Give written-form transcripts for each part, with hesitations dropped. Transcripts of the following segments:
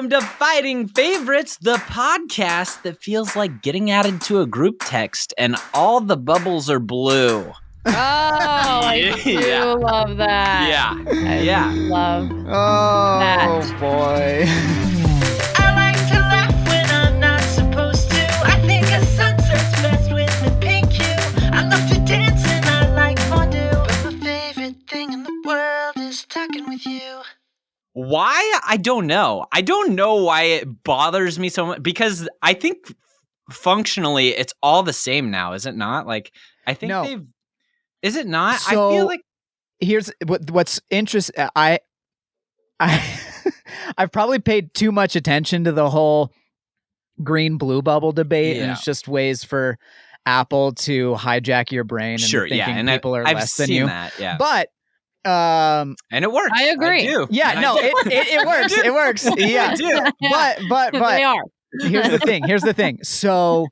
Welcome to Fighting Favorites, the podcast that feels like getting added to a group text and all the bubbles are blue. Oh, I do love that. Yeah. Love that. Oh, boy. I like to laugh when I'm not supposed to. I think a sunset's best with a pink hue. I love to dance and I like fondue. But my favorite thing in the world is talking with you. Why? I don't know. I don't know why it bothers me so much, because I think functionally it's all the same now, is it not? Like, I think they've... Is it not? So, I feel like... Here's what's interesting. I've probably paid too much attention to the whole green-blue bubble debate, and it's just ways for Apple to hijack your brain and thinking and people are I've less than seen you. That, yeah. But and it works. I agree. I do. Yeah, no, it works. It works. Yeah. I do. But they are. Here's the thing. So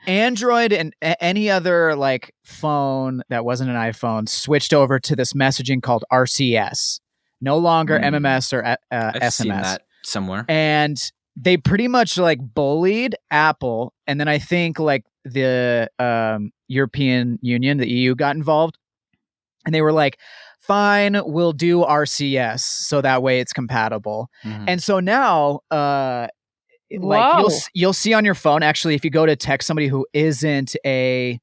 Android and any other like phone that wasn't an iPhone switched over to this messaging called RCS. No longer MMS or I've SMS. seen that somewhere. And they pretty much like bullied Apple, and then I think like the European Union, the EU, got involved. And they were like, fine, we'll do RCS so that way it's compatible. Mm-hmm. And so now, like you'll see on your phone, actually, if you go to text somebody who isn't a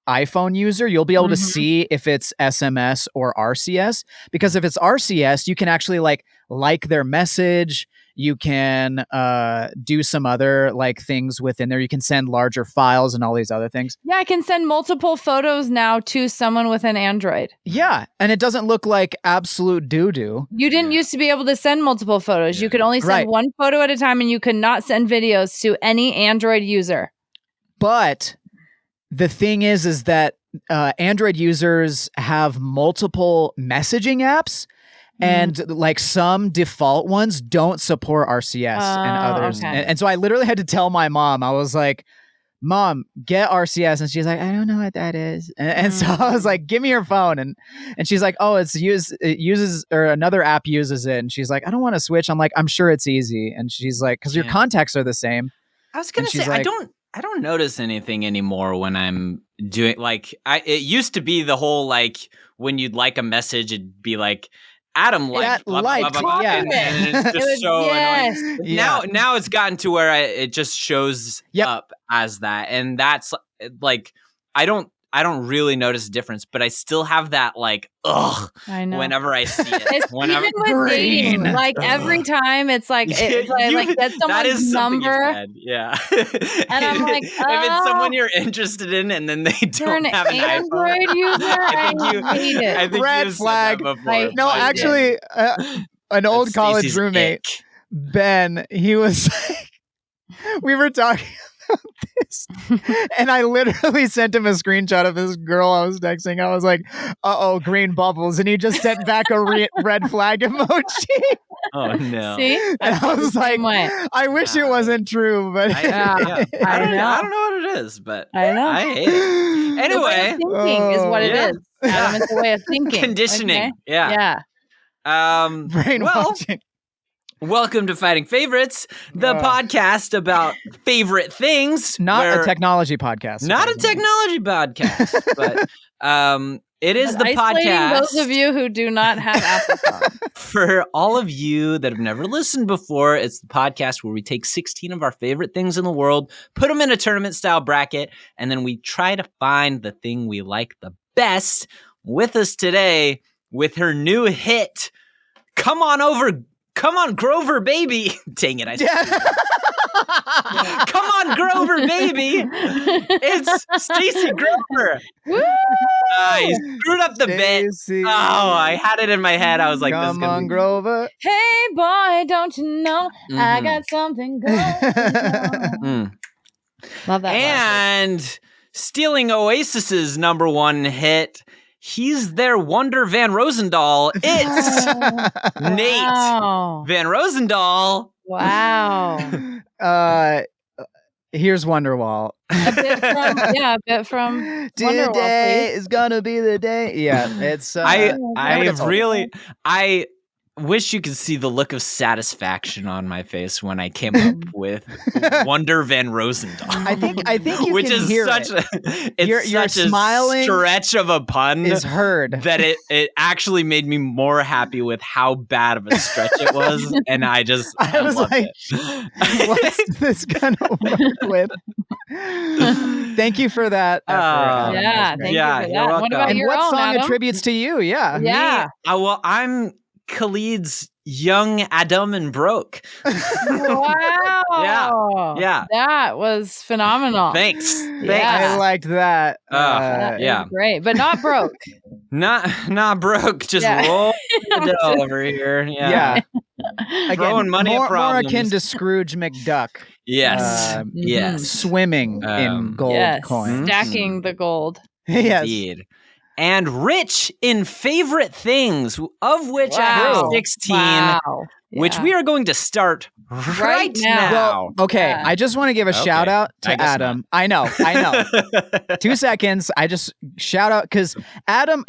iPhone user, you'll be able to see if it's SMS or RCS. Because if it's RCS, you can actually like their message. You can do some other like things within there. You can send larger files and all these other things. Yeah, I can send multiple photos now to someone with an Android. Yeah, and it doesn't look like absolute doo-doo. You didn't used to be able to send multiple photos. Yeah. You could only send one photo at a time, and you could not send videos to any Android user. But the thing is that Android users have multiple messaging apps. And like some default ones don't support RCS and others. Okay. And so I literally had to tell my mom, I was like, Mom, get RCS. And she's like, I don't know what that is. And so I was like, give me your phone. And she's like, oh, it uses, or another app uses it. And she's like, I don't want to switch. I'm like, I'm sure it's easy. And she's like, because your contacts are the same. I was going to say, like, I don't notice anything anymore when I'm doing, like, it used to be the whole, like, when you'd like a message, it'd be like, Adam liked, blah, blah, blah, blah, blah, and it's just so annoying. Yeah. Now it's gotten to where it just shows up as that, and that's like I don't really notice a difference, but I still have that like I know. whenever I see it. Even with dating, like every time it's like like get someone's number. Yeah, and I'm like, if it's someone you're interested in, and then they don't have an Android iPhone, user, I hate it. I think red flag. No, actually, an old college roommate, Ben, he was like, we were talking about this, and I literally sent him a screenshot of this girl I was texting. I was like, uh-oh, green bubbles, and he just sent back a red flag emoji. Oh no. See? And I was like, I wish it wasn't true, but I don't know what it is, but I know. I hate it. Anyway, thinking is what it is. Adam, it's a way of thinking. Conditioning. Okay? Yeah. Brainwashing. Welcome to Fighting Favorites, the podcast about favorite things. Not a technology podcast. Not a technology podcast, but it is the podcast. Those of you who do not have Apple phone. For all of you that have never listened before, it's the podcast where we take 16 of our favorite things in the world, put them in a tournament-style bracket, and then we try to find the thing we like the best. With us today, with her new hit, Come on, Grover, baby. Dang it. Come on, Grover, baby. It's Stacy Grover. You screwed up the bit. Oh, I had it in my head. I was like, Come on, Grover. Hey, boy, don't you know I got something going on. Love that. And stealing Oasis's number one hit, he's their Wonder Van Roosendaal. It's Nate Van Roosendaal. Wow. Here's Wonderwall. A bit from Today is gonna be the day. Yeah, it's. wish you could see the look of satisfaction on my face when I came up with Wonder Van Roosendaal. I think you which can is hear such it. a Your such smiling a stretch of a pun is heard. that it actually made me more happy with how bad of a stretch it was, and I was loved like, it. what's this gonna work with? Thank you for that. Effort, yeah, thank you for that. You're welcome. What about and your what own, song Adam? attributes to you? Yeah. Yeah. Well, I'm Khalid's Young, Adam, and Broke. Wow. Yeah. That was phenomenal. Thanks. I liked that. That is great, but not broke. Not broke, just roll the dough over here. Yeah. Again, throwing money at more problems. akin to Scrooge McDuck. Yes. Yes. Swimming in gold coins. Stacking the gold. Yes. Indeed. And rich in favorite things, of which I have 16, which we are going to start right now. Well, okay, I just want to give a shout out to Adam. I know. 2 seconds. I just shout out because Adam,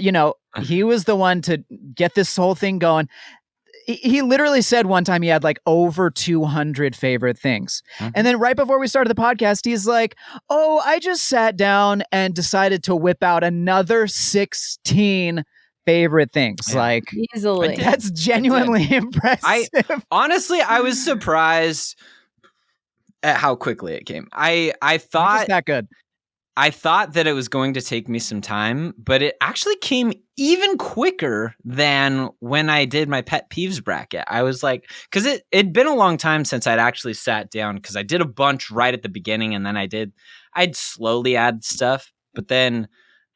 he was the one to get this whole thing going. He literally said one time he had like over 200 favorite things. And then right before we started the podcast, he's like, oh, I just sat down and decided to whip out another 16 favorite things. Like, easily. That's genuinely impressive. Honestly, I was surprised at how quickly it came. I thought just that good. I thought that it was going to take me some time, but it actually came even quicker than when I did my pet peeves bracket. I was like, because it'd been a long time since I'd actually sat down, because I did a bunch right at the beginning, and then I'd slowly add stuff, but then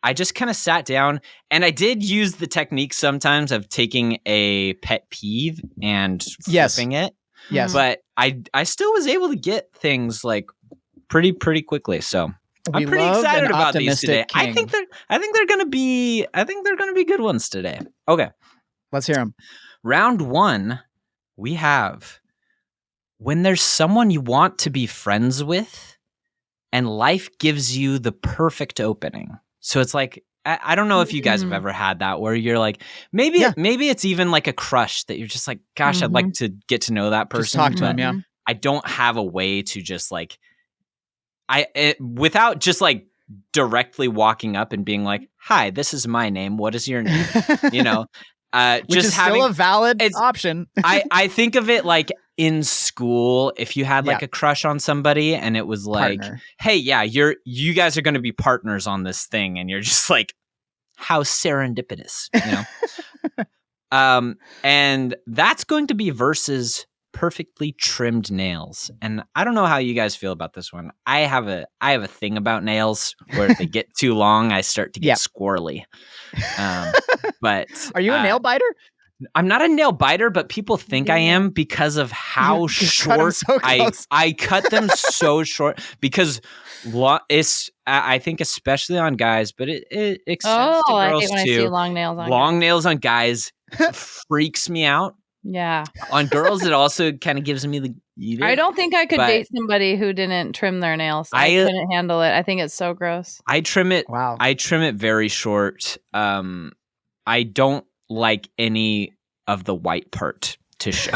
I just kind of sat down, and I did use the technique sometimes of taking a pet peeve and flipping it. Yes. But I still was able to get things like pretty quickly. So I'm pretty excited about these today. I think they're gonna be good ones today. Okay, let's hear them. Round 1, we have when there's someone you want to be friends with, and life gives you the perfect opening. So it's like I don't know if you guys have ever had that where you're like maybe it's even like a crush that you're just like, gosh, I'd like to get to know that person. Just talk to him, yeah. I don't have a way to just like. Without just like directly walking up and being like, hi, this is my name. What is your name? Which just is still a valid option. I think of it like in school, if you had like a crush on somebody and it was like, hey, yeah, you guys are going to be partners on this thing. And you're just like, how serendipitous, and that's going to be versus perfectly trimmed nails. And I don't know how you guys feel about this one. I have a thing about nails where if they get too long, I start to get squirrely. But are you a nail biter? I'm not a nail biter, but people think I am because of how short I cut them so short because it's I think especially on guys, but it extends to girls I hate when too. I see long nails on long nails on guys freaks me out. Yeah. On girls, it also kind of gives me the. I don't think I could date somebody who didn't trim their nails. I couldn't handle it. I think it's so gross. I trim it. Wow. I trim it very short. I don't like any of the white part to show.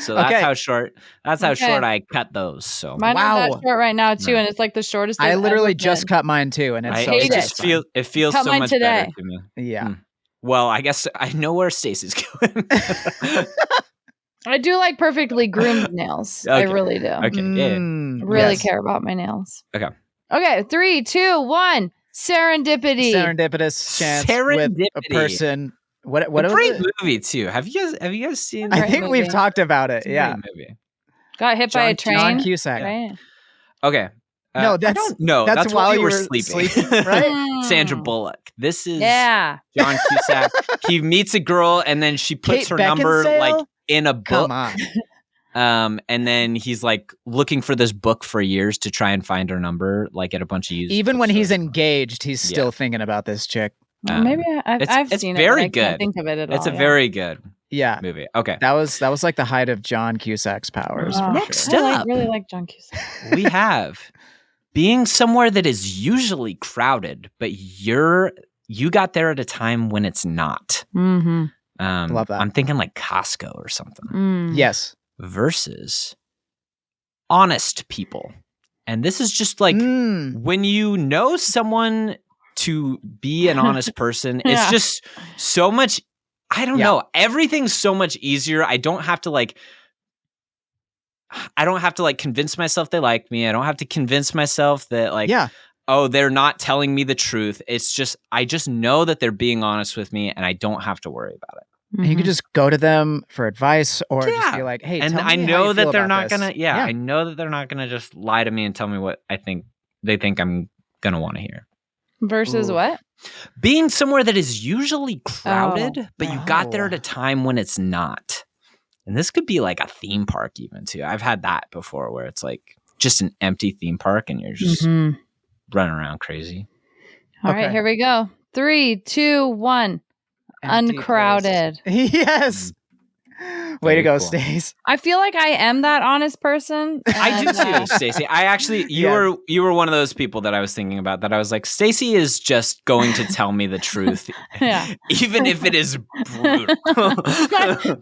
So that's how short. That's how short I cut those. So mine are that short right now too, and it's like the shortest. I literally just cut mine too, and it's it feels cut so much better to me. Yeah. Well, I guess I know where Stacy's going. I do like perfectly groomed nails. Okay. I really do. Okay. Yeah. Really care about my nails. Okay. Okay. 3, 2, 1. Serendipity. Serendipitous chance with a person. What a great movie too. Have you guys seen? I think we've talked about it. Yeah. Movie. Got hit by a train. John Cusack. Right. Okay. No, that's while you were sleeping, right? Sandra Bullock. This is John Cusack. He meets a girl and then she puts her number like in a book. Come on. And then he's like looking for this book for years to try and find her number, like at a bunch of used. Even when he's engaged, he's still thinking about this chick. Maybe I've seen it. Very I good. Can't think of it at all. It's a very good movie. Okay, that was like the height of John Cusack's powers. Next up, I really like John Cusack. We have being somewhere that is usually crowded, but you got there at a time when it's not. Mm-hmm. Love that. I'm thinking like Costco or something. Yes. Versus honest people. And this is just like when you know someone to be an honest person, it's just so much, I don't know, everything's so much easier. I don't have to like convince myself they like me. I don't have to convince myself that like, oh, they're not telling me the truth. It's just, I just know that they're being honest with me and I don't have to worry about it. And you can just go to them for advice or just be like, hey, and tell me I know how you that feel they're about not this. gonna, I know that they're not gonna just lie to me and tell me what they think I'm gonna want to hear. Versus what? Being somewhere that is usually crowded, but you got there at a time when it's not. And this could be like a theme park even too. I've had that before where it's like just an empty theme park and you're just running around crazy. All right, here we go. 3, 2, 1. Uncrowded. Yes. Way to go, Stace. I feel like I am that honest person. I do too, Stacy. I actually, you were one of those people that I was thinking about that I was like, Stacy is just going to tell me the truth, even if it is brutal.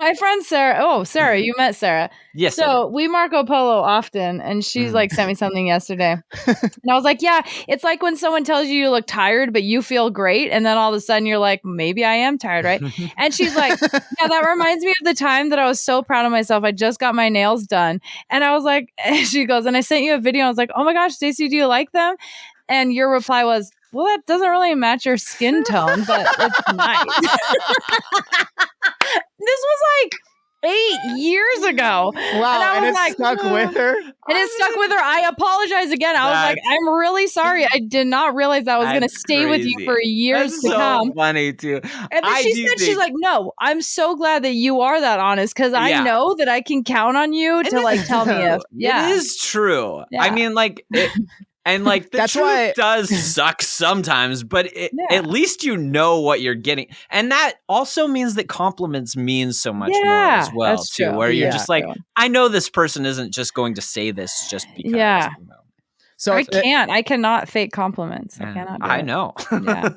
my friend Sarah. Oh, Sarah, you met Sarah. Yes. So we Marco Polo often, and she's like sent me something yesterday, and I was like, yeah, it's like when someone tells you look tired, but you feel great, and then all of a sudden you're like, maybe I am tired, right? And she's like, yeah, that reminds me of the time that I was so proud of myself. I just got my nails done. And I was like, she goes, and I sent you a video. I was like, oh my gosh, Stacy, do you like them? And your reply was, well, that doesn't really match your skin tone, but it's nice. This was like 8 years ago. Wow, and it's stuck with her? And it stuck with her. I apologize again. I was like, I'm really sorry. I did not realize I was going to stay with you for years to come. That's so funny, too. And then she's like, no, I'm so glad that you are that honest because I know that I can count on you to like tell me if. It is true. I mean, like... And like the truth does suck sometimes, but at least you know what you're getting. And that also means that compliments mean so much more as well, too. Where you're just like, I know this person isn't just going to say this just because. Yeah. You know. So I cannot fake compliments. I cannot. I know. Yeah.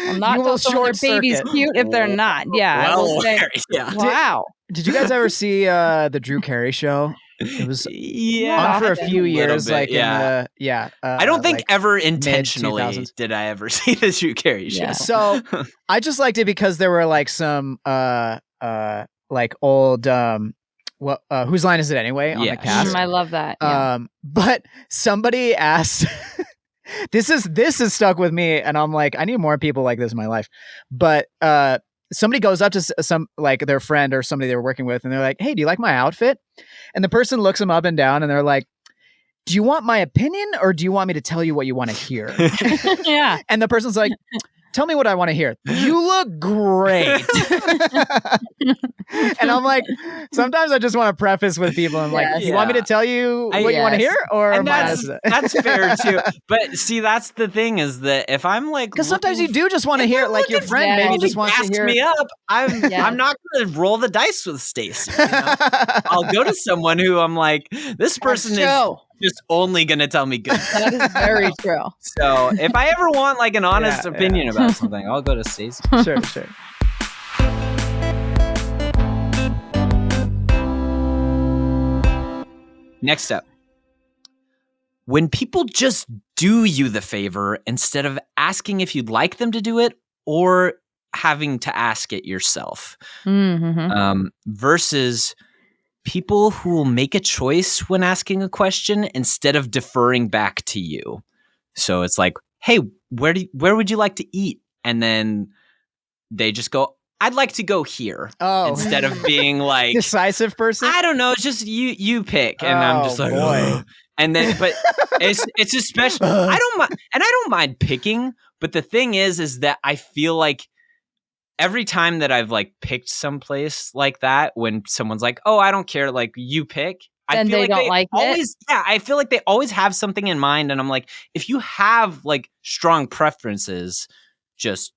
I'm not going to say their baby's cute if they're not. Yeah. Well, wow. Did you guys ever see the Drew Carey show? It was on for a few years, like I don't think like ever intentionally did I ever see the Drew Carey show. Yeah. So I just liked it because there were like some like old whose line is it anyway on the cast? I love that. Yeah. But somebody asked. This is stuck with me, and I'm like, I need more people like this in my life. But somebody goes up to some like their friend or somebody they were working with, and they're like, "Hey, do you like my outfit?" And the person looks them up and down, and they're like, "Do you want my opinion, or do you want me to tell you what you want to hear?" Yeah. And the person's like, "Tell me what I want to hear." "You look great." And I'm like, sometimes I just want to preface with people. I'm like, you want me to tell you what you want to hear? Or that's fair too. But see, that's the thing is that if I'm like, because sometimes you do just want to hear, like your friend maybe just wants to hear me up. I'm not going to roll the dice with Stacy. You know? I'll go to someone who I'm like, this person is just only going to tell me good. That is very true. So if I ever want like an honest opinion about something, I'll go to Stacy. Sure. Next up, when people just do you the favor instead of asking if you'd like them to do it or having to ask it yourself, versus people who will make a choice when asking a question instead of deferring back to you. So it's like, hey, where would you like to eat? And then they just go, I'd like to go here. Instead of being like decisive person. I don't know. It's just you pick, and I'm just like, boy. And then, but it's especially I don't mind picking. But the thing is that I feel like every time that I've like picked someplace like that, when someone's like, oh, I don't care, like you pick. I feel like they always, I feel like they always have something in mind, and I'm like, if you have like strong preferences, just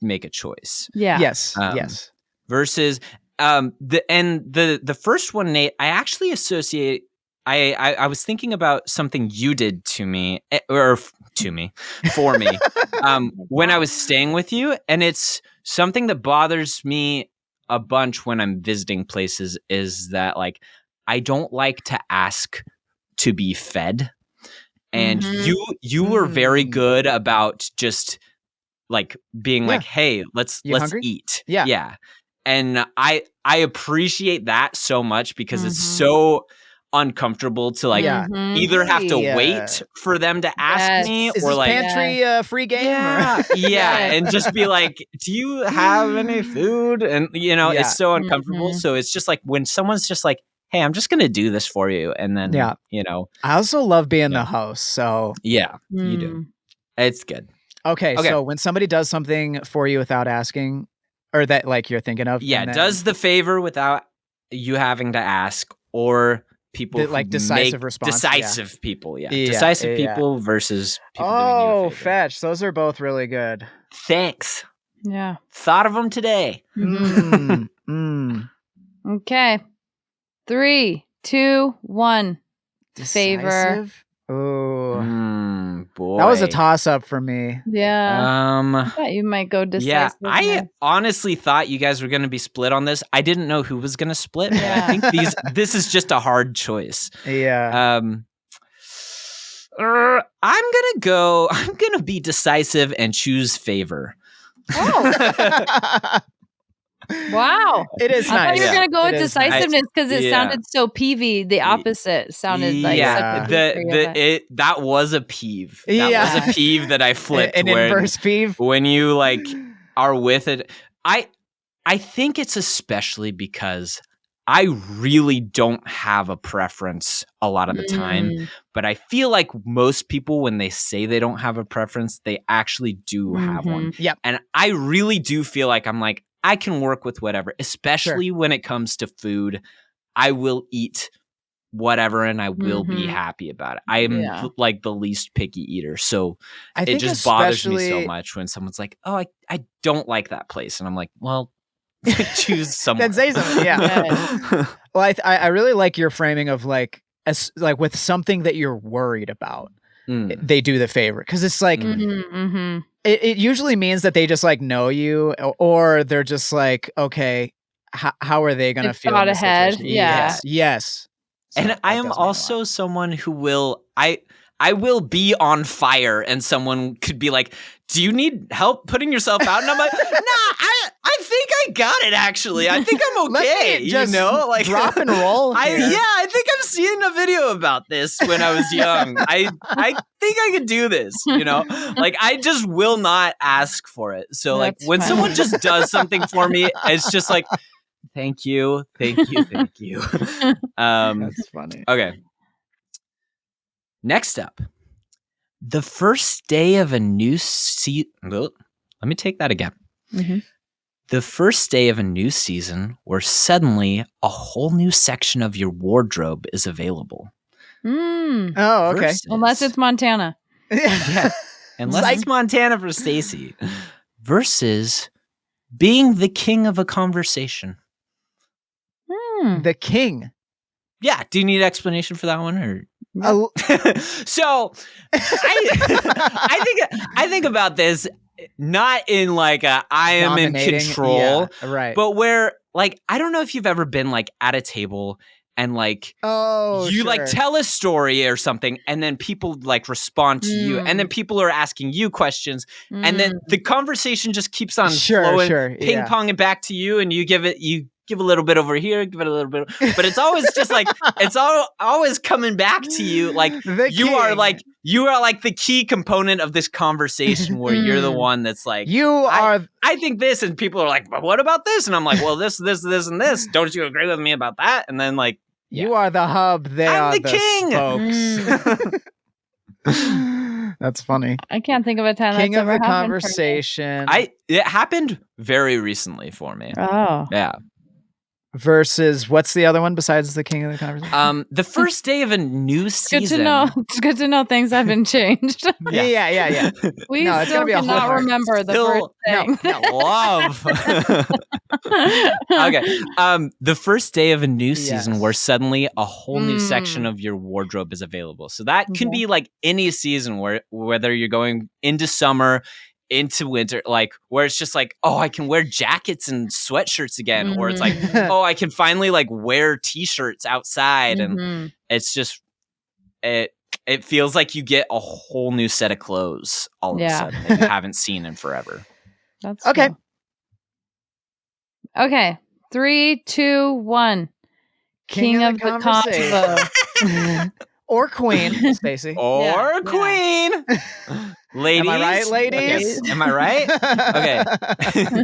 make a choice. Yeah. Yes. Versus the first one, Nate, I actually associate I was thinking about something you did to me, for me, when I was staying with you, and it's something that bothers me a bunch when I'm visiting places. Is that like I don't like to ask to be fed, and you were very good about just like being like, hey, let's hungry? eat, yeah. And I appreciate that so much because it's so uncomfortable to like either have to wait for them to ask me is or this like pantry free game and just be like, do you have any food? And it's so uncomfortable. So it's just like when someone's just like, hey, I'm just gonna do this for you, and then I also love being the host, so you do. It's good. Okay, so when somebody does something for you without asking, or that like you're thinking of, does the favor without you having to ask, or people that, like decisive response, decisive people, decisive people versus people doing you a favor. Fetch, those are both really good. Thanks. Yeah, thought of them today. Okay, 3, 2, 1. Decisive? Favor. Oh, boy, that was a toss-up for me. Yeah. I thought you might go decisive. Yeah, I honestly thought you guys were going to be split on this. I didn't know who was going to split. But I think this is just a hard choice. Yeah. I'm gonna be decisive and choose favor. Oh. Wow. It is I nice. thought you were going to go with decisiveness because it yeah. sounded so peevy. The opposite sounded like that was a peeve. That was a peeve that I flipped. An inverse peeve? When you like are with it. I think it's especially because I really don't have a preference a lot of the time, but I feel like most people, when they say they don't have a preference, they actually do have one. Yep. And I really do feel like I'm like, I can work with whatever, especially when it comes to food. I will eat whatever and I will be happy about it. I am like the least picky eater. So it just bothers me so much when someone's like, oh, I don't like that place. And I'm like, well, choose someone. Then say something. Yeah. Well, I really like your framing of like with something that you're worried about. They do the favor because it's like it usually means that they just like know you, or they're just like, okay, how are they gonna feel? Thought ahead. Yes. So and I am also someone who will I will be on fire, and someone could be like, do you need help putting yourself out? And I'm like, nah, I think I got it, actually. I think I'm okay. Just like drop and roll. I think I've seen a video about this when I was young. I think I could do this, Like, I just will not ask for it. So like when someone just does something for me, it's just like, thank you. That's funny. Okay. Next up, the first day of a new season. Let me take that again. The first day of a new season where suddenly a whole new section of your wardrobe is available. Oh, okay. Unless it's Montana. Yeah. Unless it's Montana for Stacy. Versus being the king of a conversation. The king. Yeah. Do you need an explanation for that one, or? So I think about this not in like I am in control, right? But where like I don't know if you've ever been like at a table and like you like tell a story or something, and then people like respond to you, and then people are asking you questions, and then the conversation just keeps on flowing, ping ponging back to you, and you give a little bit over here, give it a little bit, but it's always just like it's always coming back to you. Like you are like the key component of this conversation, where you're the one that's like, I think this, and people are like, but what about this? And I'm like, well, this, and this. Don't you agree with me about that? And then like, you are the hub. They are the king. Spokes. That's funny. I can't think of a time king that's of ever the happened. Conversation. It happened very recently for me. Oh, yeah. versus what's the other one besides the king of the conversation? The first day of a new season. Good to know. It's good to know things have been changed. Yeah. We No, it's still gonna be a cannot hard- remember the first thing. Love. Okay. The first day of a new season where suddenly a whole new section of your wardrobe is available. So that can be like any season whether you're going into summer, into winter, like where it's just like, oh, I can wear jackets and sweatshirts again, or it's like, oh, I can finally like wear t-shirts outside, and it's just it feels like you get a whole new set of clothes all of a sudden that you haven't seen in forever. That's okay. Cool. Okay. 3, 2, 1. King of the convo. Or queen, Stacy. Or queen. Ladies. Am I right, ladies? Am I right? Okay.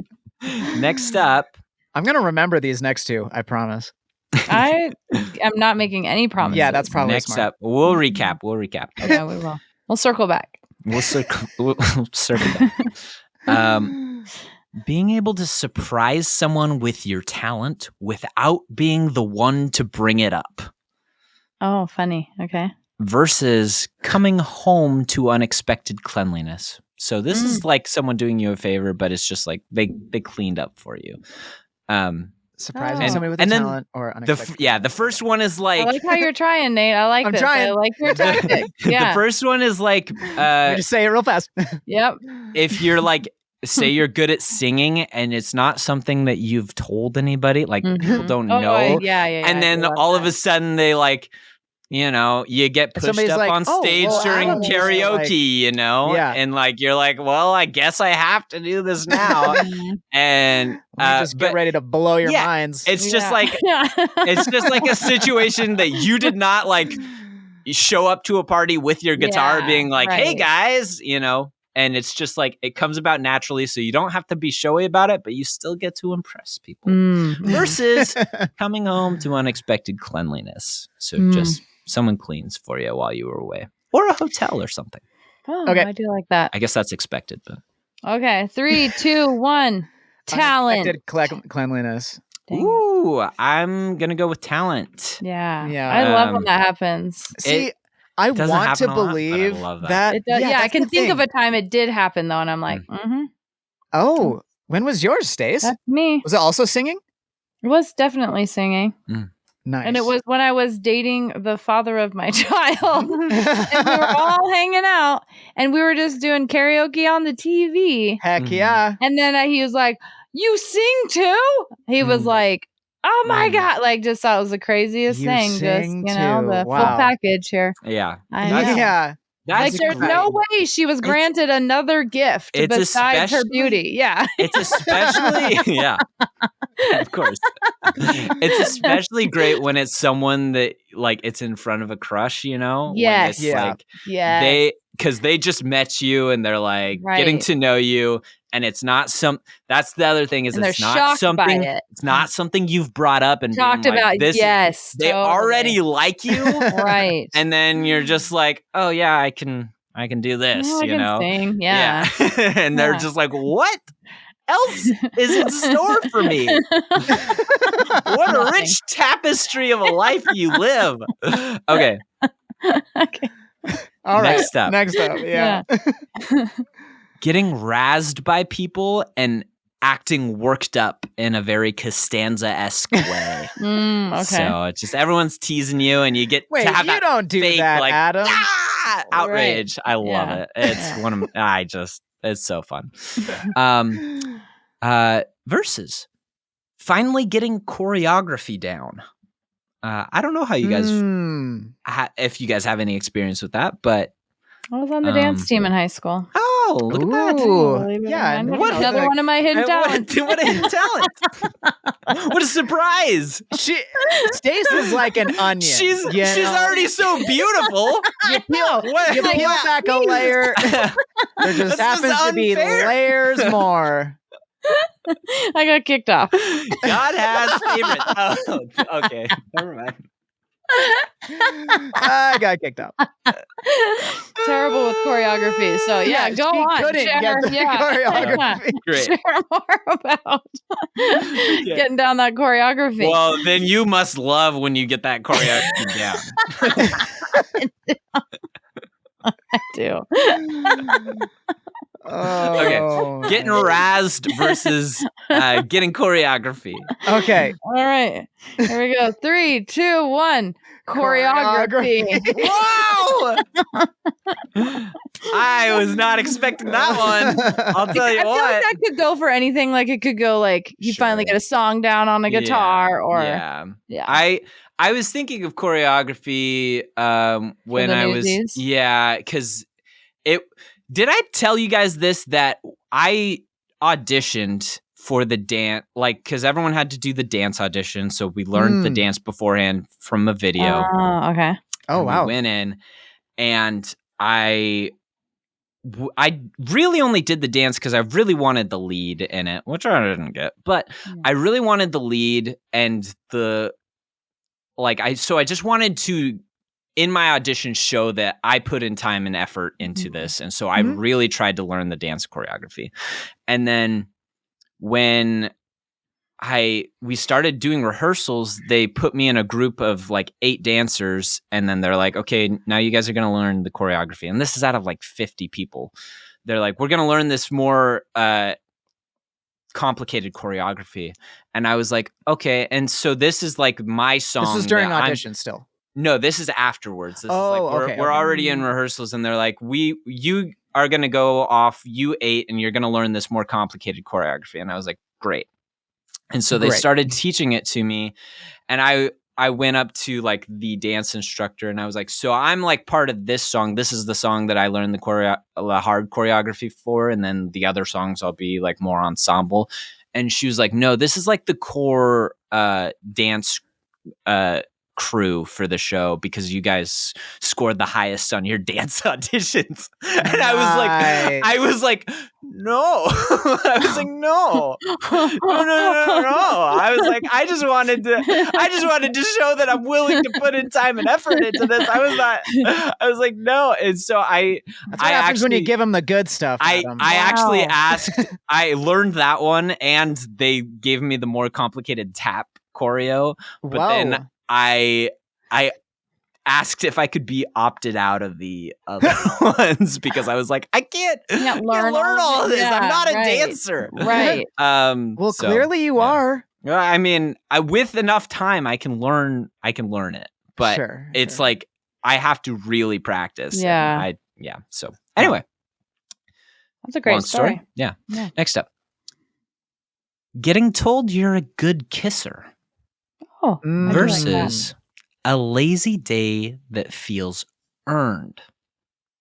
Next up. I'm going to remember these next two, I promise. I am not making any promises. Yeah, that's probably next smart. up. We'll recap. Okay, we will. We'll circle back. We'll circle back. Being able to surprise someone with your talent without being the one to bring it up. Oh, funny. Okay. Versus coming home to unexpected cleanliness. So this is like someone doing you a favor, but it's just like they cleaned up for you. Surprising somebody with a talent or unexpected. The first one is like, I like how you're trying, Nate. I'm this. Trying. I like your tactic. Yeah. The first one is like, just say it real fast. Yep. If you're like, say you're good at singing and it's not something that you've told anybody, like people don't know. Yeah. And then all of a sudden they like, you know, you get pushed up like, on stage during karaoke, and like you're like, well, I guess I have to do this now, and just get ready to blow your minds. It's just like it's just like a situation that you did not like show up to a party with your guitar, being like, hey guys, and it's just like it comes about naturally, so you don't have to be showy about it, but you still get to impress people. Versus coming home to unexpected cleanliness, so just someone cleans for you while you were away, or a hotel or something. Oh, okay. I do like that. I guess that's expected, but okay. 3, 2, 1. Talent. Unexpected cleanliness. Ooh, I'm gonna go with talent. Yeah. I love when that happens. See, I want to believe that. I can think of a time it did happen though, and I'm like, Oh, when was yours, Stace? That's me. Was it also singing? It was definitely singing. Nice. And it was when I was dating the father of my child. And we were all hanging out and we were just doing karaoke on the TV. Heck yeah. And then he was like, you sing too? He was like, oh my God. Like, just thought it was the craziest thing. Just, the full package here. Yeah. Yeah. Like, there's no way she was granted another gift besides her beauty. Yeah. It's especially, of course. It's especially great when it's someone that, like, it's in front of a crush, Yes. When it's like, because they just met you and they're like getting to know you. And it's not that's the other thing is and it's not something, it's not something you've brought up and talked about. This. Yes. They already like you. Right. And then you're just like, oh yeah, I can do this, I can sing. Yeah. And they're just like, what else is in store for me? What a rich tapestry of a life you live. Okay. Okay. All right. Next up. Yeah. Getting razzed by people and acting worked up in a very Costanza-esque way. Okay. So it's just everyone's teasing you and you get to have you don't do fake, that, like, Adam. Outrage. Right. I love it. It's one of it's so fun. Versus finally getting choreography down. I don't know how you guys, if you guys have any experience with that, but I was on the dance team in high school. Oh, look at that. Yeah. Another one of my hidden talents. What a hidden talent. What a surprise. Stace is like an onion. She's already so beautiful. You peel back a layer. There just happens to be layers more. I got kicked off. God has favorites. Oh, okay. Never mind. I got kicked out. Terrible with choreography. So yeah, go she on. couldn't get the choreography. Great. Share more about getting down that choreography. Well, then you must love when you get that choreography down. I do. Oh, Getting razzed versus getting choreography. Okay. All right. Here we go. 3, 2, 1. Choreography. Wow! I was not expecting that one. I'll tell you I feel what. like that could go for anything. Like it could go like you finally get a song down on a guitar or yeah. I was thinking of choreography when I was because did I tell you guys this that I auditioned for the dance, like, because everyone had to do the dance audition, so we learned the dance beforehand from a video. Oh, okay. Oh, wow. We went in, and I really only did the dance because I really wanted the lead in it, which I didn't get, but I really wanted the lead and I just wanted to, in my audition, show that I put in time and effort into this. And so I really tried to learn the dance choreography. And then when we started doing rehearsals, they put me in a group of like 8 dancers. And then they're like, okay, now you guys are going to learn the choreography. And this is out of like 50 people. They're like, we're going to learn this more complicated choreography. And I was like, okay. And so this is like my song. This was during audition still. No, this is afterwards. This is like we're already in rehearsals, and they're like, you are gonna go off U8 and you're gonna learn this more complicated choreography. And I was like, great. And so they started teaching it to me, and I went up to like the dance instructor and I was like, so I'm like part of this song. This is the song that I learned the hard choreography for, and then the other songs I'll be like more ensemble. And she was like, no, this is like the core dance crew for the show because you guys scored the highest on your dance auditions. And I was like, no. I was like, no. I was like, I just wanted to show that I'm willing to put in time and effort into this. I was like, no. And so that's what happens when you give them the good stuff. I actually asked, I learned that one, and they gave me the more complicated tap choreo, but then I asked if I could be opted out of the other ones because I was like, I can't learn all of this. I'm not a dancer. Right. Clearly you are. I mean, with enough time, I can learn it. But it's like I have to really practice. Yeah. So anyway, that's a great story. Yeah. Next up, getting told you're a good kisser. Oh, versus a lazy day that feels earned.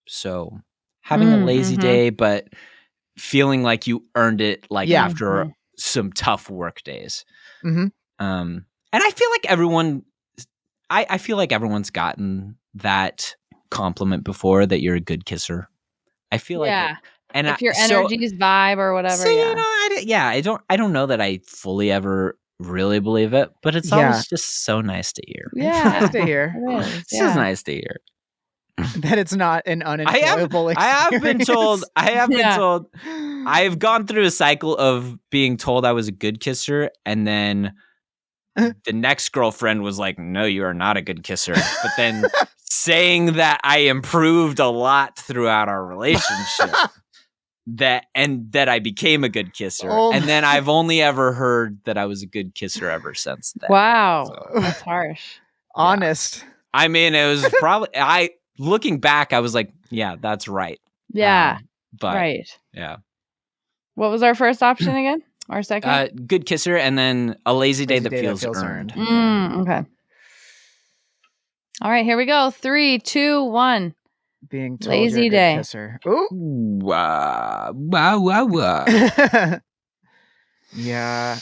So having a lazy day, but feeling like you earned it, like after some tough work days. And I feel like I feel like everyone's gotten that compliment before, that you're a good kisser. I feel like, and if your energy's vibe or whatever. So, I don't know that I fully ever really believe it, but it's always just so nice to hear. Yeah, nice to hear. It's just nice to hear that it's not an unenjoyable experience. I have been told. I've gone through a cycle of being told I was a good kisser, and then the next girlfriend was like, "No, you are not a good kisser." But then saying that I improved a lot throughout our relationship. That I became a good kisser, and then I've only ever heard that I was a good kisser ever since then. Wow, so, that's harsh. Honest. I mean, it was probably looking back, I was like, yeah, that's right. Yeah, but right. Yeah. What was our first option again? Our second? Good kisser, and then a lazy day that feels earned. Okay. All right, here we go. 3, 2, 1. Being told lazy you're a good day. Kisser. Ooh. Wow. Yeah.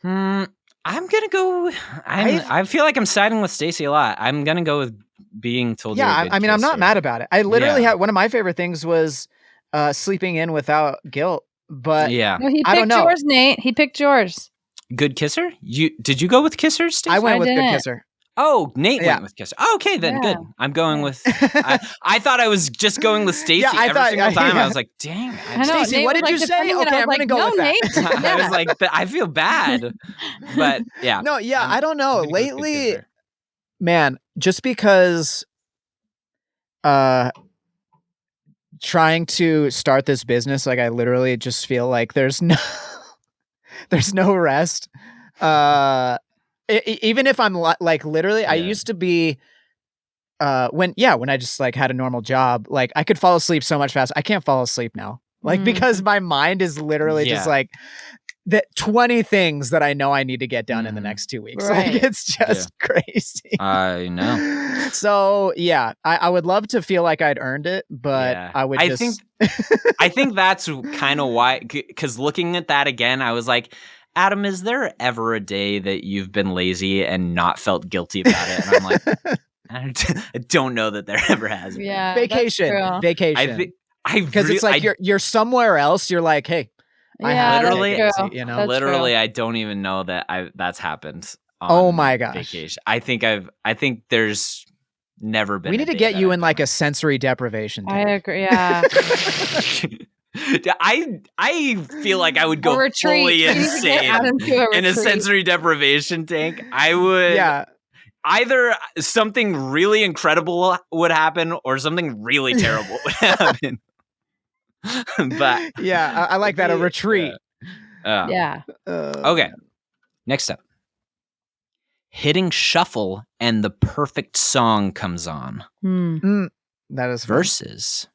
I'm gonna go. I feel like I'm siding with Stacy a lot. I'm gonna go with being told. Yeah, I mean, I'm not mad about it. I literally had one of my favorite things was sleeping in without guilt. But well, I don't know. Yours, Nate. He picked yours. Good kisser. Did you go with kisser, Stacy? I went with good kisser. Oh, Nate went with Kessler. Oh, okay, then good. I'm going with. I thought I was just going with Stacy every single time. I was like, dang. Stacy, what did you say? Okay, I'm gonna go with that. I was like, I feel bad, but yeah. No, I don't know. Lately, man, just because, trying to start this business, like I literally just feel like there's no rest. Even if I'm like literally, I used to be, when I just like had a normal job, like I could fall asleep so much faster. I can't fall asleep now, like because my mind is literally just like the 20 things that I know I need to get done in the next 2 weeks. Right. Like it's just crazy. I know. So I would love to feel like I'd earned it, but I think that's kind of why, because looking at that again, I was like, Adam, is there ever a day that you've been lazy and not felt guilty about it? And I'm like, I don't know that there ever has been. Yeah, vacation. Because it's like you're somewhere else. You're like, hey, I literally, literally, I don't even know that that's happened. Oh my gosh! Vacation. I think there's never been. We need to get you in like a sensory deprivation tank. I agree. Yeah. I feel like I would go fully insane in a sensory deprivation tank. I would either something really incredible would happen or something really terrible would happen. But I like that, a retreat. Okay. Next up. Hitting shuffle and the perfect song comes on. That is versus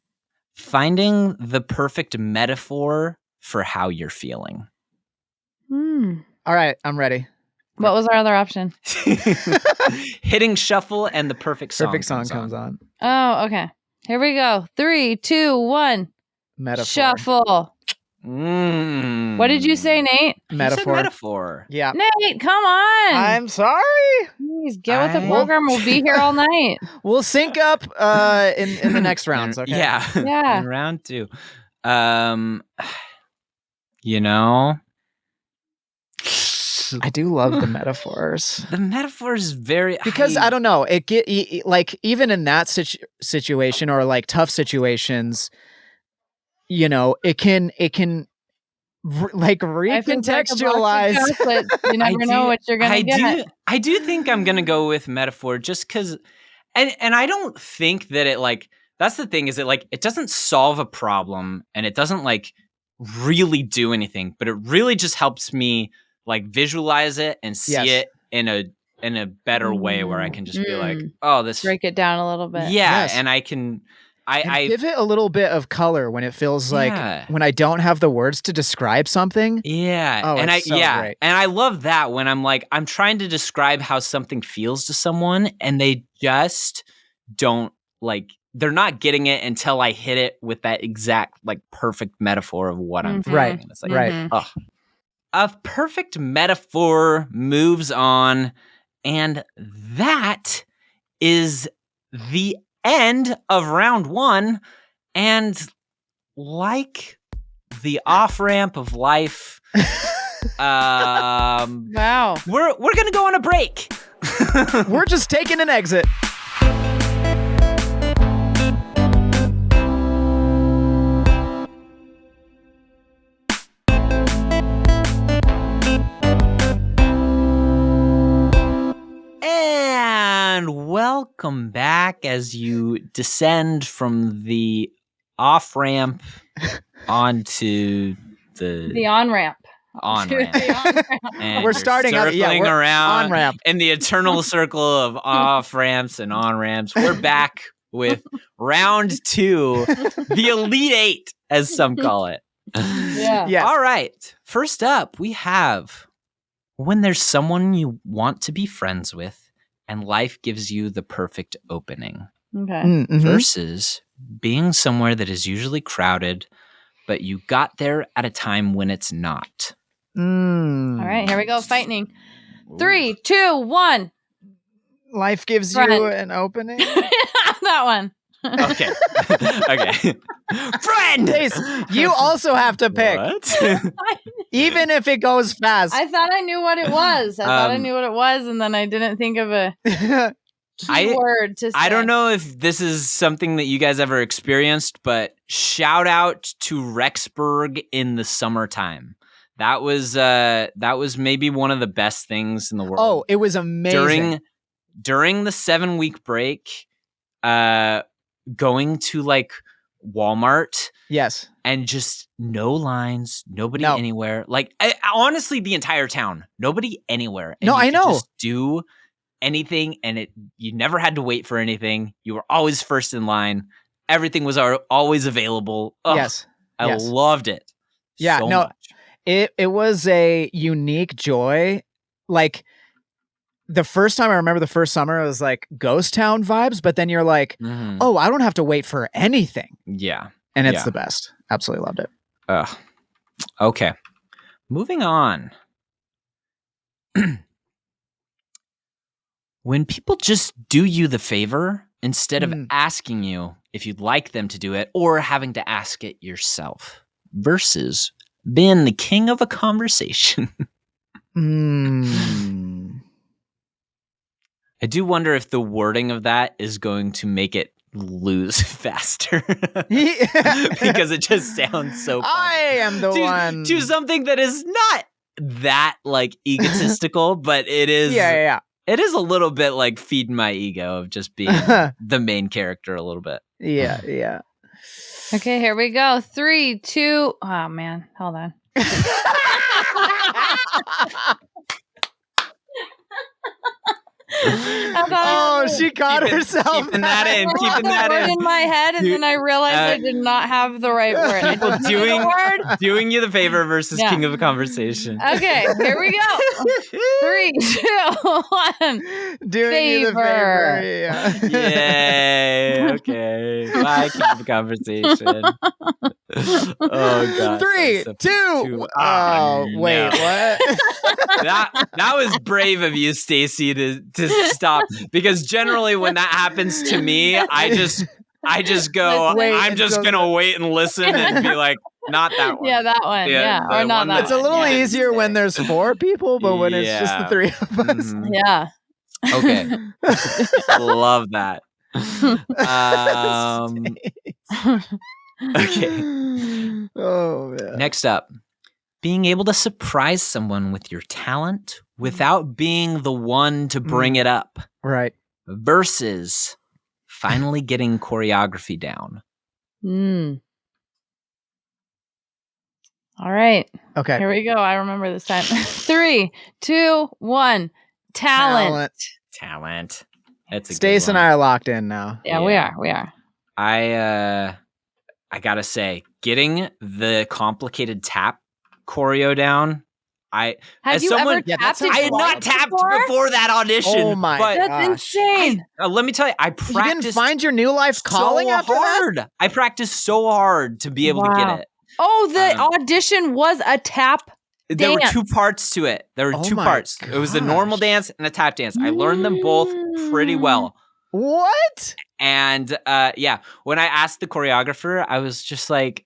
finding the perfect metaphor for how you're feeling. All right, I'm ready. What was our other option? Hitting shuffle and the perfect song comes on. Oh, okay. Here we go. 3, 2, 1. Metaphor. Shuffle. What did you say, Nate? Metaphor. Yeah. Nate, come on. I'm sorry. Please get with the program. We'll be here all night. We'll sync up in the next rounds. Okay. Yeah. In round 2. You know, I do love the metaphors. The metaphors because I don't know. Like even in that situation or like tough situations, you know, it can like recontextualize. You never know what you're gonna get. I do think I'm gonna go with metaphor just because, and I don't think that it like that's the thing is it like it doesn't solve a problem and it doesn't like really do anything, but it really just helps me like visualize it and see it in a better way where I can just be like, oh, this break it down a little bit. Yeah, and I can. I give it a little bit of color when it feels like when I don't have the words to describe something. Yeah. Oh, and it's so great. And I love that when I'm like, I'm trying to describe how something feels to someone and they just don't like, they're not getting it until I hit it with that exact like perfect metaphor of what I'm feeling. Right. And it's like, a perfect metaphor moves on. And that is the end of round 1, and like the off-ramp of life, wow, we're gonna go on a break. We're just taking an exit. And welcome back as you descend from the off-ramp onto the on-ramp. On-ramp. And we're starting circling around on-ramp in the eternal circle of off-ramps and on-ramps. We're back with round 2, the Elite 8, as some call it. Yeah. All right. First up, we have when there's someone you want to be friends with and life gives you the perfect opening. Okay. Versus being somewhere that is usually crowded, but you got there at a time when it's not. All right, here we go. Fighting. 3, 2, 1. Life gives you an opening. That one. Okay. Okay. Friend! Stace, you also have to pick. What? Even if it goes fast. I thought I knew what it was. I thought I knew what it was, and then I didn't think of a keyword to say. I don't know if this is something that you guys ever experienced, but shout out to Rexburg in the summertime. That was maybe one of the best things in the world. Oh, it was amazing. During the 7-week break, going to like Walmart. Yes. And just no lines, nobody anywhere. Like honestly, the entire town, nobody anywhere. And I know. Just do anything, and you never had to wait for anything. You were always first in line. Everything was always available. Ugh, yes. I loved it. Yeah, so much. It was a unique joy. Like the first time I remember the first summer, it was like ghost town vibes, but then you're like, oh, I don't have to wait for anything. Yeah. And it's the best. Absolutely loved it. Okay. Moving on. When people just do you the favor instead of asking you if you'd like them to do it or having to ask it yourself versus being the king of a conversation. I do wonder if the wording of that is going to make it lose faster because it just sounds so fun. I am the one to something that is not that like egotistical, but it is. Yeah. It is a little bit like feeding my ego of just being the main character a little bit. Yeah. Okay, here we go. 3, 2. Oh man, hold on. She caught herself. Keeping that in. In my head, and then I realized I did not have the right word. People doing you the favor versus king of a conversation. Okay, here we go. 3, 2, 1. Doing you the favor. Yeah. Yay. Okay. Bye, king of a conversation. Oh god. 3, 2. Oh, wait, what? That was brave of you, Stacy, to stop, because generally when that happens to me, I just go, I'm just gonna wait and listen and be like, not that one. Yeah, that one. Yeah, or not that. It's a little easier when there's 4 people, but when it's just the 3 of us. Yeah. Okay. Love that. Okay. Oh man. Next up, being able to surprise someone with your talent without being the one to bring it up. Right. Versus finally getting choreography down. All right. Okay. Here we go. I remember this time. 3, 2, 1. Talent. That's a Stace good and one. I are locked in now. Yeah, we are. I gotta say, getting the complicated tap choreo down. Ever tapped? I had not tapped before that audition. Oh my god, that's insane! Let me tell you, I practiced. You didn't find your new life calling so after hard. that? I practiced so hard to be able to get it. Oh, the audition was a tap. There were 2 parts to it. There were 2 parts. Gosh. It was a normal dance and a tap dance. I learned them both pretty well. What? And when I asked the choreographer, I was just like,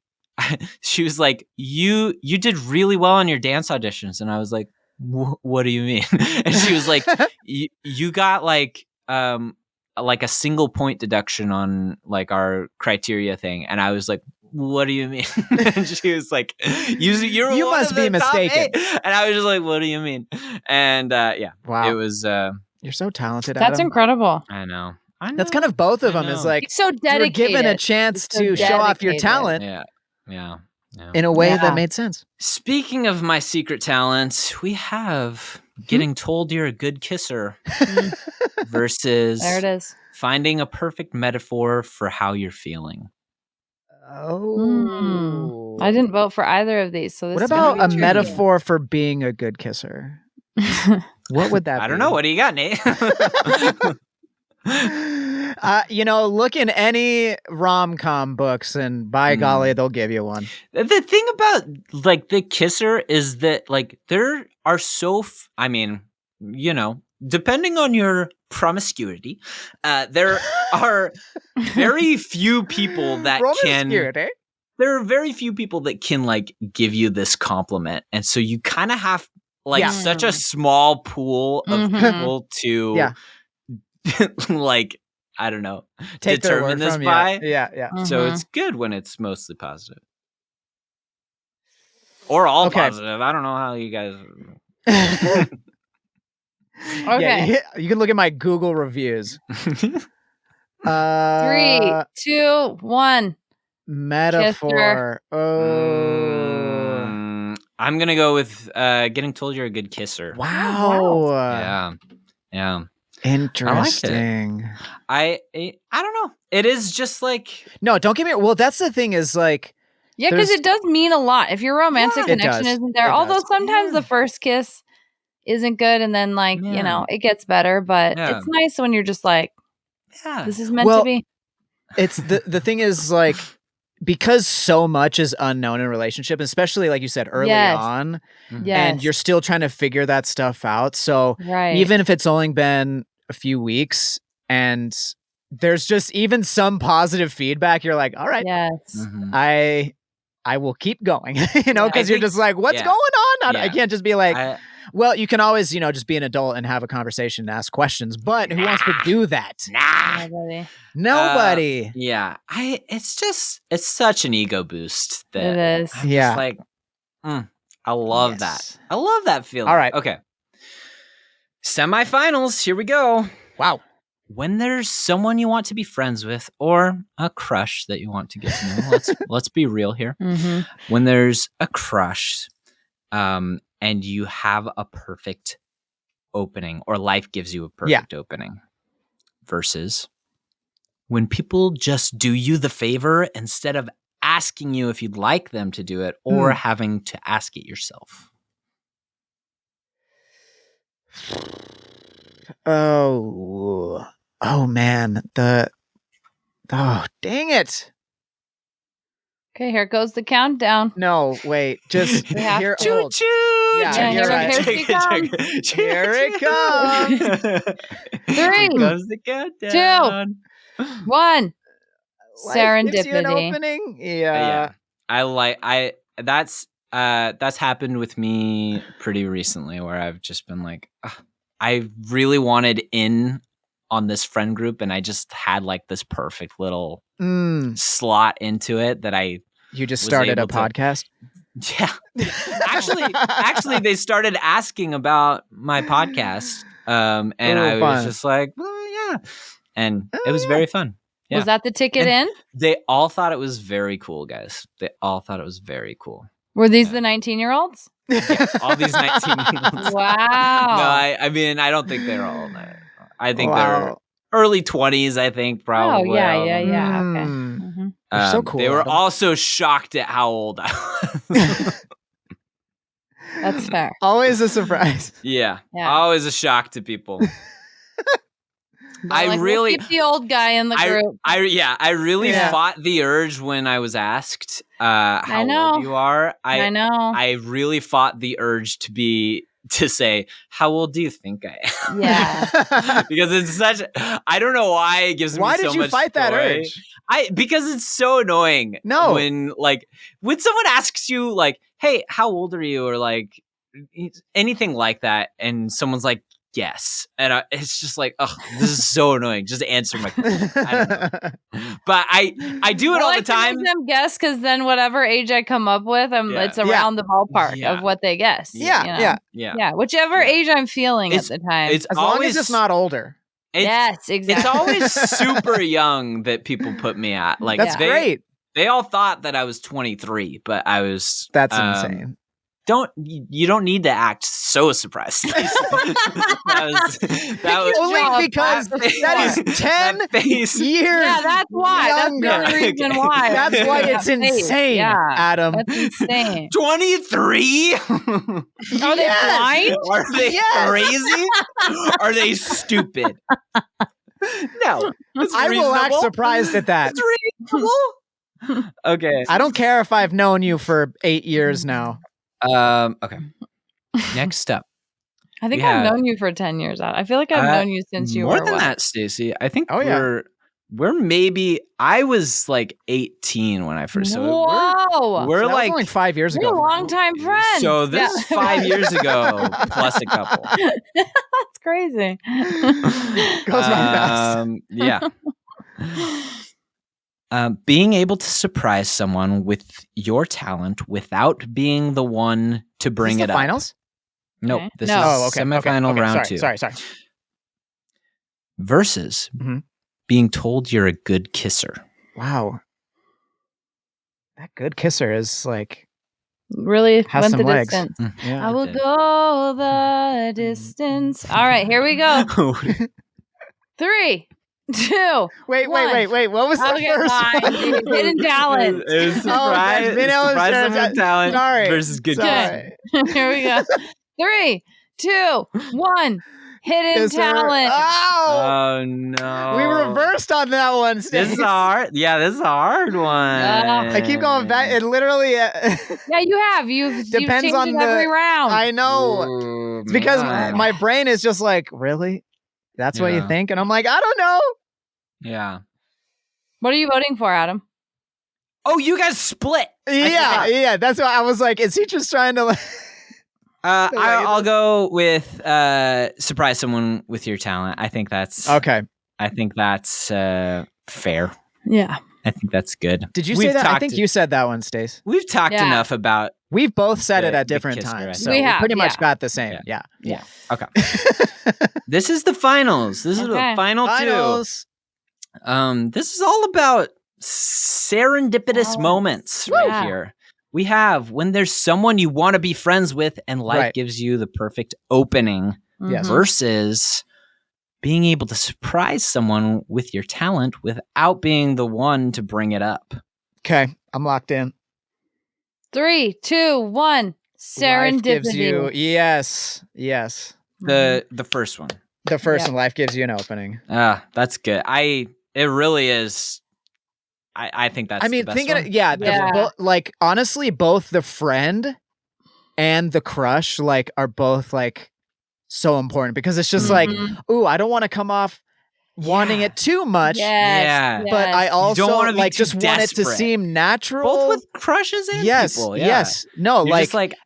she was like, you did really well on your dance auditions. And I was like, what do you mean? And she was like, you got like a single point deduction on like our criteria thing. And I was like, what do you mean? And she was like, you must be mistaken. And I was just like, what do you mean? And wow. It was you're so talented. That's Adam. incredible. I know. That's kind of both of them. Is like so dedicated. You're given a chance to show off your talent. Yeah. In a way that made sense. Speaking of my secret talent, we have getting told you're a good kisser versus there it is. Finding a perfect metaphor for how you're feeling. Oh. I didn't vote for either of these. So this what about a metaphor for being a good kisser? What would that be? I don't know. What do you got, Nate? Look in any rom-com books and by golly, they'll give you one. The thing about like the kisser is that like there are depending on your promiscuity, there are very few people that can. There are very few people that can like give you this compliment, and so you kind of have like such a small pool of people to like, I don't know, determine this by. Yeah. So it's good when it's mostly positive. Or all positive. I don't know how you guys. Okay. Yeah, you can look at my Google reviews. 3, 2, 1. Metaphor. I'm gonna go with getting told you're a good kisser. Wow. Yeah. Interesting. I don't know. It is just like, no, don't get me. Well, that's the thing is like. Yeah, because it does mean a lot. If your romantic connection isn't there, although sometimes the first kiss isn't good, and then like you know it gets better, but it's nice when you're just like, this is meant to be. It's the thing is like, because so much is unknown in a relationship, especially like you said early on, and you're still trying to figure that stuff out. So even if it's only been a few weeks and there's just even some positive feedback, you're like, all right, I will keep going, you know, because you're just like, what's going on? I can't just be like, well, you can always, you know, just be an adult and have a conversation and ask questions, but who wants to do that? Nobody. It's such an ego boost that it is. I'm just like, I love that. I love that feeling. All right. Okay. Semifinals. Here we go. Wow. When there's someone you want to be friends with or a crush that you want to get to know, let's be real here. When there's a crush, and you have a perfect opening, or life gives you a perfect opening, versus when people just do you the favor instead of asking you if you'd like them to do it or having to ask it yourself. Oh man, dang it. Okay, here goes the countdown. No, wait, just here. Choo choo. Yeah, you're right. Here it comes. 3, Here comes the countdown. 2, 1. Serendipity. Gives you an opening. That's happened with me pretty recently, where I've just been like, I really wanted in on this friend group, and I just had like this perfect little slot into it that you just started a podcast. Yeah, actually, they started asking about my podcast, and I was just like, well, yeah, and it was very fun. Yeah. Was that the ticket in? They all thought it was very cool, guys. They all thought it was very cool. Were these the 19-year-olds? Yeah, all these 19-year-olds. Wow. No, I mean, I don't think they're all. I think they're early 20s. I think probably. Oh yeah. Okay. They're so cool. They were also shocked at how old I was. That's fair. Always a surprise. Yeah. Always a shock to people. We'll keep the old guy in the group. I really fought the urge when I was asked how old you are. I know. I really fought the urge to say, how old do you think I am? Yeah. Because it's such, I don't know why it gives me so much joy. Why did you fight that urge? Because it's so annoying. No. When someone asks you like, hey, how old are you? Or like anything like that. And someone's like, yes. And it's just like, oh, this is so annoying. Just answer my question. I don't know. But I do it all the time. Make them guess, because then whatever age I come up with, it's around the ballpark of what they guess. Yeah. Whichever age I'm feeling at the time. It's as long as it's not older. Yes, exactly. It's always super young that people put me at. Like that's great. They all thought that I was 23, but I was. That's insane. You don't need to act so surprised. Only because that is 10 years. Yeah, that's why. Younger. That's the reason why. That's why it's insane, Adam. That's insane. 23? Are they blind? Are they crazy? Are they stupid? No. I will act surprised at that. It's reasonable. Okay. I don't care if I've known you for 8 years now. Okay. Next up. I think I've known you for 10 years. I feel like I've known you since you were more than that, Stacy. I think we're maybe. I was like 18 when I first. Whoa! We're like only 5 years ago. We're long-time friends. So this is 5 years ago plus a couple. That's crazy. Goes by fast. Yeah. Being able to surprise someone with your talent without being the one to bring it up. Finals? Nope. Okay. This is semifinal round 2. Sorry. Versus being told you're a good kisser. Wow. That good kisser is like really has went some the legs. distance. Yeah, I will go the distance. All right, here we go. 3, 2. Wait. What was the first one? Hidden talent. It was surprise someone talent versus good kisser. Here we go. 3, 2, 1. Hidden talent. Oh no. We reversed on that one. This is hard. Yeah, this is a hard one. I keep going back. It literally. Yeah, you have. You've depends changed on it every round. I know. It's because my brain is just like, really? That's what you think? And I'm like, I don't know. Yeah. What are you voting for, Adam? Oh, you guys split. Yeah. That's why I was like, is he just trying to? I'll go with surprise someone with your talent. I think that's okay. I think that's fair. Yeah. I think that's good. Did you say that? I think you said that one, Stace. We've talked enough about. We've both said it at different times. So we pretty much got the same. Yeah. Okay. This is the finals. This is the final 2. This is all about serendipitous moments right here. We have when there's someone you want to be friends with and life gives you the perfect opening versus being able to surprise someone with your talent without being the one to bring it up. Okay, I'm locked in. 3, 2, 1. Serendipity. Life gives you, yes. The first one. The first one, life gives you an opening. That's good. It really is. I think that's. I mean, the best one. Like honestly, both the friend and the crush are both so important because it's just ooh, I don't want to come off wanting it too much. But I also just want it to seem natural. Both with crushes and people. Yeah. Yes. No,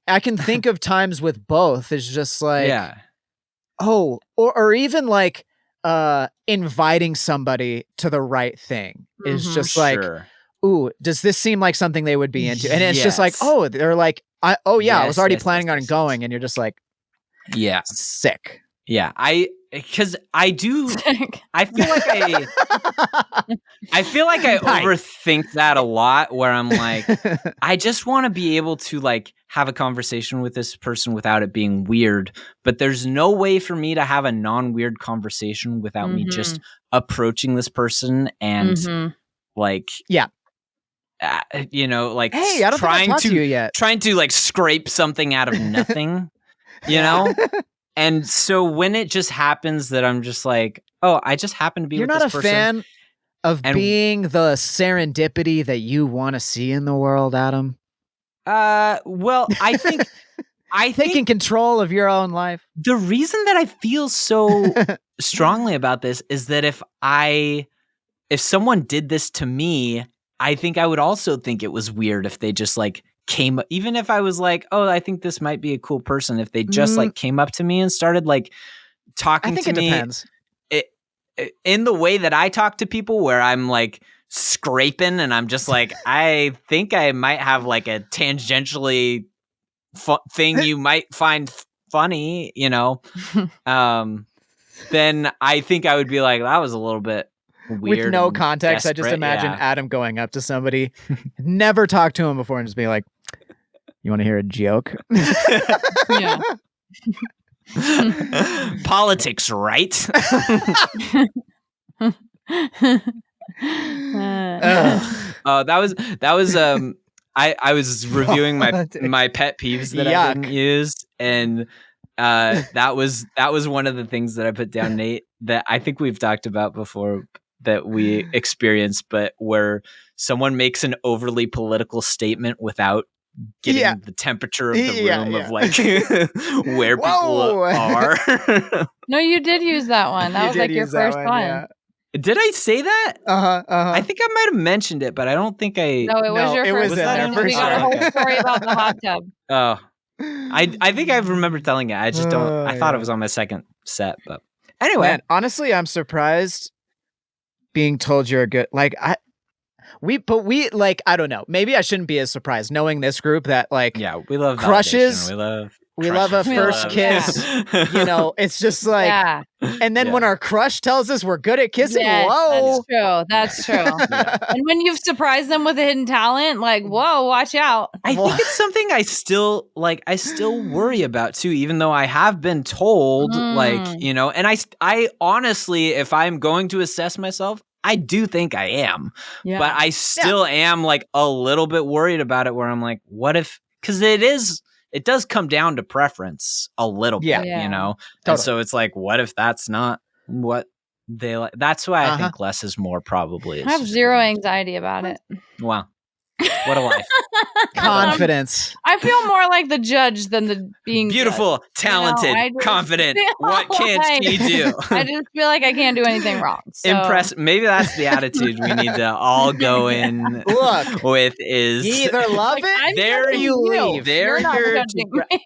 I can think of times with both. It's just oh, or even inviting somebody to the right thing is just ooh, does this seem like something they would be into? And it's just oh, they're I was already planning on going, and you're just sick. Yeah, because I do. I feel like I overthink that a lot. Where I'm I just want to be able to have a conversation with this person without it being weird. But there's no way for me to have a non-weird conversation without me just approaching this person and hey, I don't trying to you yet. Trying to scrape something out of nothing, you know. And so when it just happens that I'm just oh, I just happen to be with this person. You're not a fan of being the serendipity that you want to see in the world, Adam? Well, I think taking control of your own life. The reason that I feel so strongly about this is that if someone did this to me, I think I would also think it was weird if they just came, even if I was oh, I think this might be a cool person. If they just came up to me and started talking to me, depends. In the way that I talk to people, where I'm scraping and I'm just I think I might have a tangentially thing you might find funny, you know. Then I think I would be that was a little bit weird. With no context, I just imagine Adam going up to somebody, never talked to him before, and just being you want to hear a joke? Yeah. Politics, right? That was I was reviewing my pet peeves that I didn't use, and that was one of the things that I put down, Nate, that I think we've talked about before, that we experienced, but where someone makes an overly political statement without getting the temperature of the room of like where people are. No, you did use that one. That was like your first one. Yeah. Did I say that? I think I might have mentioned it, but I don't think I. No, it was your first one. We got a whole story about the hot tub. Oh, I think I remember telling it. I just don't. I thought it was on my second set, but anyway. Man, honestly, I'm surprised being told you're a good. Like we like, I don't know. Maybe I shouldn't be as surprised knowing this group that like we love crushes. Validation. We love a first kiss. You know, it's just like, and then when our crush tells us we're good at kissing, whoa. That's true. And when you've surprised them with a hidden talent, like, whoa, watch out. I think it's something I still worry about too, even though I have been told, like, you know, and I honestly, if I'm going to assess myself, I do think I am, but I still am like a little bit worried about it where I'm like, what if, because it does come down to preference a little bit, you know? Totally. And so it's like, what if that's not what they like? That's why I think less is more probably. I have zero anxiety about it. Wow. What a life. Confidence. I feel more like the judge than the being beautiful, judged. talented, confident. What can't she do? I just feel like I can't do anything wrong. So. Maybe that's the attitude we need to all go in with is you either love it, there you leave. There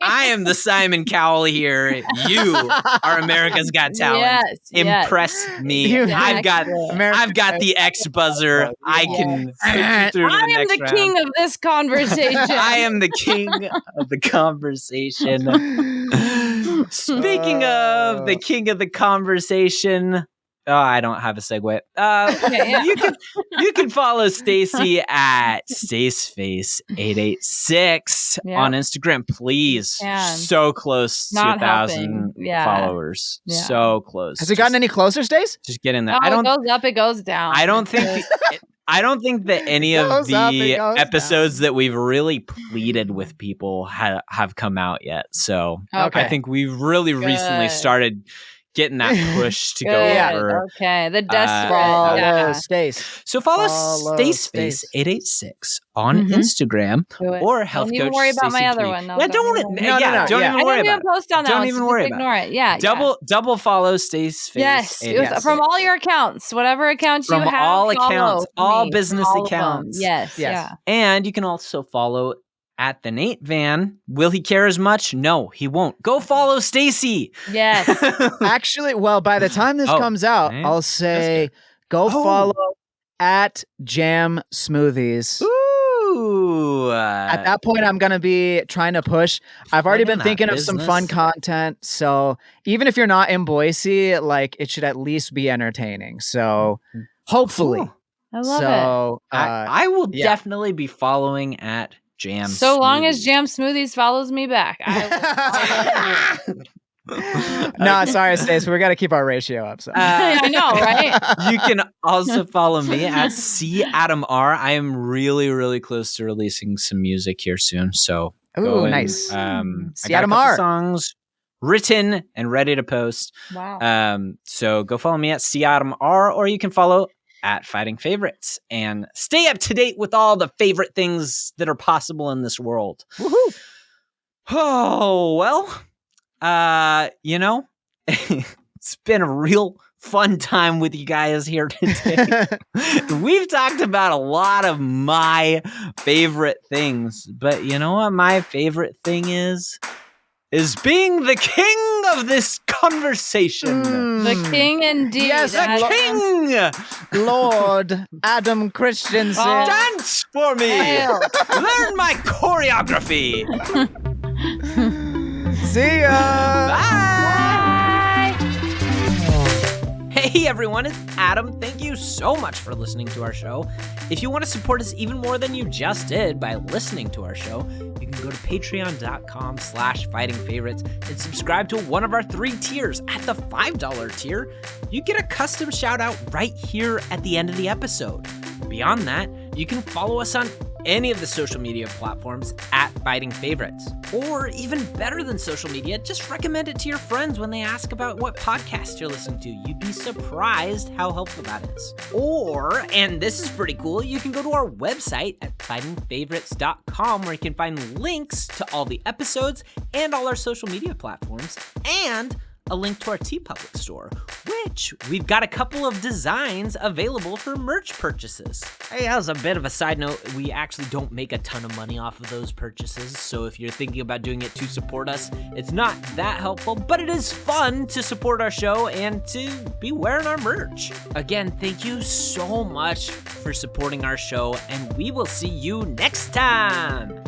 I am the Simon Cowell here. You are America's Got Talent. Impress me. Exactly. I've got the X buzzer. I can sit through to the next round. King of this conversation. I am the king of the conversation. Speaking of the king of the conversation, I don't have a segue. You can follow Stacy at StaceFace886 on Instagram, please. So close to 1,000 followers. So close. Has it gotten any closer, Stace? Just get in there. It goes up, it goes down. I don't think that any of the episodes that we've really pleaded with people have come out yet. So I think we've really recently started getting that push to go over. Okay, the desperate. Stace. So follow StaceFace886 on Instagram or Health Coach. Don't even worry about my other one. Don't even worry about it. I didn't post on that. Don't even worry about it. Ignore it. Double follow StaceFace. Yes, from all your accounts, whatever accounts you have. From all accounts, all business accounts. Yes. Yeah. And you can also follow at the Nate Van. Will he care as much? No, he won't. Go follow Stacy. Yes. Actually, well, by the time this comes out, I'll say go follow at Jam Smoothies. Ooh. At that point, I'm going to be trying to push. I've already been thinking of some fun content. So even if you're not in Boise, like it should at least be entertaining. So hopefully. Cool. I love it. I will definitely be following at Jam So Smoothies. long as Jam Smoothies follows me back. No, sorry, Stace. We got to keep our ratio up. So. I know, right? You can also follow me at CAdamR. I am really, really close to releasing some music here soon. So, nice. I got a couple songs written and ready to post. Wow. So go follow me at CAdamR, or you can follow at Fighting Favorites and stay up to date with all the favorite things that are possible in this world. Woohoo! Oh, well, you know, it's been a real fun time with you guys here today. We've talked about a lot of my favorite things, but you know what my favorite thing is being the king of this conversation. The king indeed. Yes, the king! Lord Adam Christensen. Dance for me! Learn my choreography! See ya! Bye! Hey everyone, it's Adam. Thank you so much for listening to our show. If you want to support us even more than you just did by listening to our show, you can go to patreon.com/fightingfavorites and subscribe to one of our 3 tiers. At the $5 tier, you get a custom shout out right here at the end of the episode. Beyond that, you can follow us on any of the social media platforms at Fighting Favorites. Or even better than social media, just recommend it to your friends when they ask about what podcast you're listening to. You'd be surprised how helpful that is. Or, and this is pretty cool, you can go to our website at FightingFavorites.com where you can find links to all the episodes and all our social media platforms, and a link to our TeePublic store, which we've got a couple of designs available for merch purchases. Hey, as a bit of a side note, we actually don't make a ton of money off of those purchases, so if you're thinking about doing it to support us, it's not that helpful, but it is fun to support our show and to be wearing our merch. Again, thank you so much for supporting our show, and we will see you next time.